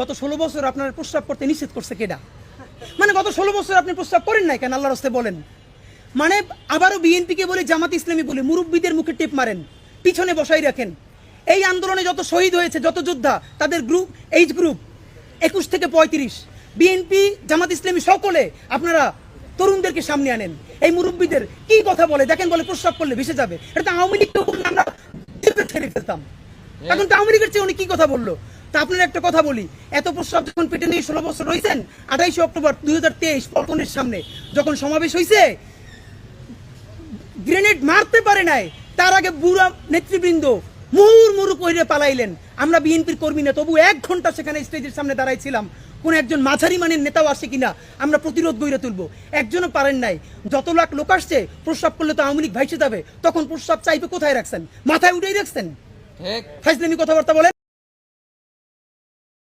গত 16 বছর আপনার প্রস্রাব করতে নিষেধ করছে কেডা? মানে গত 16 বছর আপনি প্রস্রাব করেন নাই কেন? আল্লাহর রাস্তে বলেন। মানে আবারও বিএনপিকে বলে, জামাত ইসলামী বলে মুরব্বীদের মুখে টেপ মারেন, পিছনে বসাই রাখেন। এই আন্দোলনে যত শহীদ হয়েছে, যত যোদ্ধা, তাদের গ্রুপ, এইজ গ্রুপ 21 থেকে 35, বিএনপি, জামাত ইসলামী সকলে আপনারা তরুণদেরকে সামনে আনেন। এই মুরব্বীদের কি কথা বলে দেখেন, বলে প্রস্রাব করলে ভেসে যাবে। এটা তো আওয়ামী লীগকে আমরা ছেড়ে ফেলতাম। এখন তো আওয়ামী লীগের চেয়ে উনি কি কথা বললো? তা আপনার একটা কথা বলি, এত প্রস্রাব যখন পেটে নিয়ে 16 বছর রয়েছেন, 28 অক্টোবর 2023 পল্টনের সামনে যখন সমাবেশ হয়েছে, গ্রেনেড মারতে পারে নাই, তার আগে বুড়া নেতৃবৃন্দ মুহুর্মুহু কইরে পালাইলেন। আমরা বিএনপির কর্মী না, তবু 1 ঘন্টা সেখানে স্টেজের সামনে দাঁড়াইছিলাম, কোন একজন মাঝারি মানের নেতাও আসে কিনা আমরা প্রতিরোধ গড়ে তুলবো। একজনও পারেন নাই। যত লাখ লোক আসছে, প্রস্রাব করলে তো আওয়ামী লীগ ভাইসে যাবে, তখন প্রস্রাব চাইবে কোথায় রাখছেন? মাথায় উঠেই রাখছেন। ফাইজলামি কথাবার্তা বলেন।